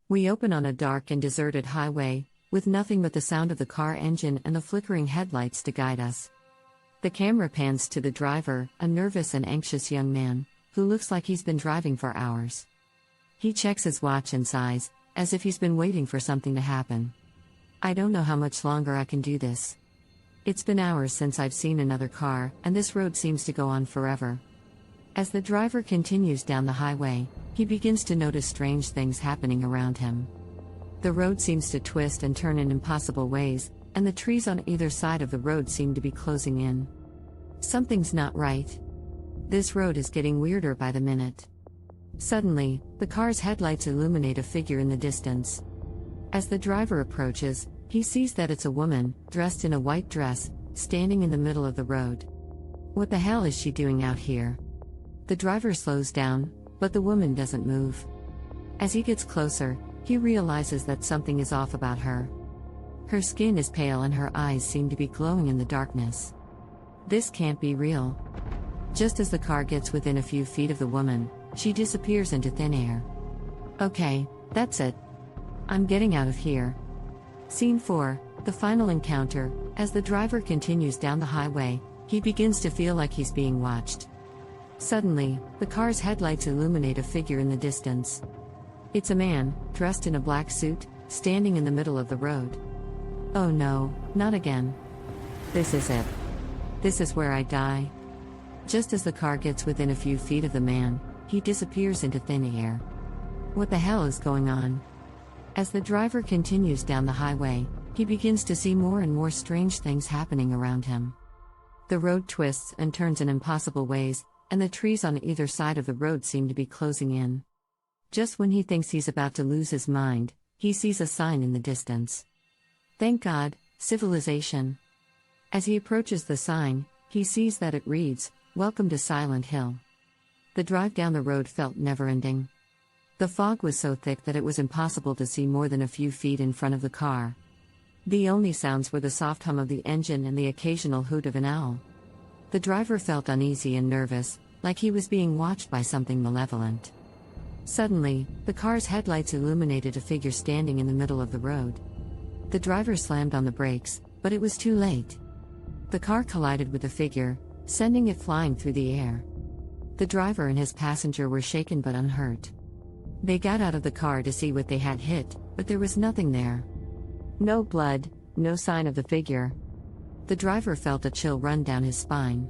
We open on a dark and deserted highway, with nothing but the sound of the car engine and the flickering headlights to guide us. The camera pans to the driver, a nervous and anxious young man, who looks like he's been driving for hours. He checks his watch and sighs, as if he's been waiting for something to happen. I don't know how much longer I can do this. It's been hours since I've seen another car, and this road seems to go on forever. As the driver continues down the highway, he begins to notice strange things happening around him. The road seems to twist and turn in impossible ways, and the trees on either side of the road seem to be closing in. Something's not right. This road is getting weirder by the minute. Suddenly, the car's headlights illuminate a figure in the distance. As the driver approaches, he sees that it's a woman, dressed in a white dress, standing in the middle of the road. What the hell is she doing out here? The driver slows down, but the woman doesn't move. As he gets closer, he realizes that something is off about her. Her skin is pale and her eyes seem to be glowing in the darkness. This can't be real. Just as the car gets within a few feet of the woman, she disappears into thin air. Okay, that's it. I'm getting out of here. Scene 4, the final encounter. As the driver continues down the highway, he begins to feel like he's being watched. Suddenly, the car's headlights illuminate a figure in the distance. It's a man, dressed in a black suit, standing in the middle of the road. Oh no, not again. This is it. This is where I die. Just as the car gets within a few feet of the man, he disappears into thin air. What the hell is going on? As the driver continues down the highway, he begins to see more and more strange things happening around him. The road twists and turns in impossible ways, and the trees on either side of the road seem to be closing in. Just when he thinks he's about to lose his mind, he sees a sign in the distance. Thank God, civilization. As he approaches the sign, he sees that it reads, "Welcome to Silent Hill." The drive down the road felt never-ending. The fog was so thick that it was impossible to see more than a few feet in front of the car. The only sounds were the soft hum of the engine and the occasional hoot of an owl. The driver felt uneasy and nervous, like he was being watched by something malevolent. Suddenly, the car's headlights illuminated a figure standing in the middle of the road. The driver slammed on the brakes, but it was too late. The car collided with the figure, sending it flying through the air. The driver and his passenger were shaken but unhurt. They got out of the car to see what they had hit, but there was nothing there. No blood, no sign of the figure. The driver felt a chill run down his spine.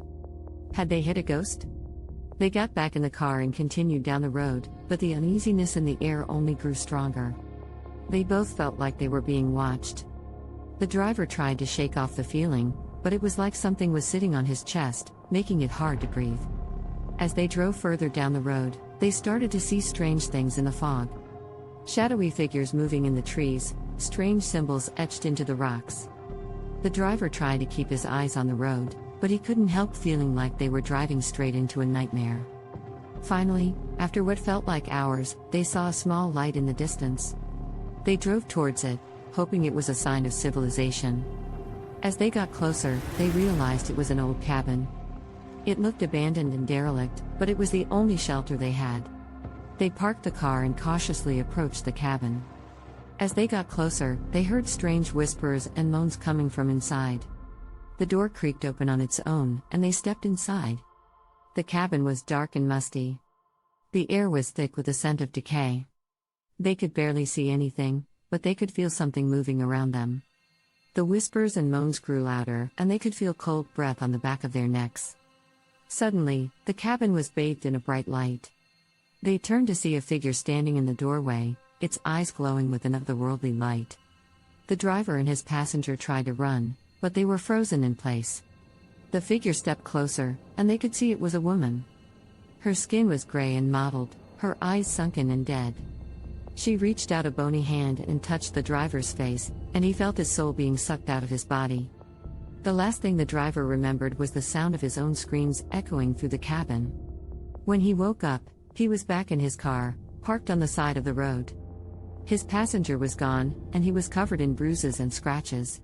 Had they hit a ghost? They got back in the car and continued down the road, but the uneasiness in the air only grew stronger. They both felt like they were being watched. The driver tried to shake off the feeling, but it was like something was sitting on his chest, making it hard to breathe. As they drove further down the road, they started to see strange things in the fog. Shadowy figures moving in the trees, strange symbols etched into the rocks. The driver tried to keep his eyes on the road, but he couldn't help feeling like they were driving straight into a nightmare. Finally, after what felt like hours, they saw a small light in the distance. They drove towards it, hoping it was a sign of civilization. As they got closer, they realized it was an old cabin. It looked abandoned and derelict, but it was the only shelter they had. They parked the car and cautiously approached the cabin. As they got closer, they heard strange whispers and moans coming from inside. The door creaked open on its own, and they stepped inside. The cabin was dark and musty. The air was thick with a scent of decay. They could barely see anything, but they could feel something moving around them. The whispers and moans grew louder, and they could feel cold breath on the back of their necks. Suddenly, the cabin was bathed in a bright light. They turned to see a figure standing in the doorway, its eyes glowing with an otherworldly light. The driver and his passenger tried to run, but they were frozen in place. The figure stepped closer, and they could see it was a woman. Her skin was gray and mottled, her eyes sunken and dead. She reached out a bony hand and touched the driver's face, and he felt his soul being sucked out of his body. The last thing the driver remembered was the sound of his own screams echoing through the cabin. When he woke up, he was back in his car, parked on the side of the road. His passenger was gone, and he was covered in bruises and scratches.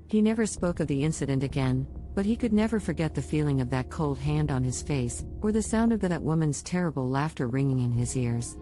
He never spoke of the incident again, but he could never forget the feeling of that cold hand on his face, or the sound of that woman's terrible laughter ringing in his ears.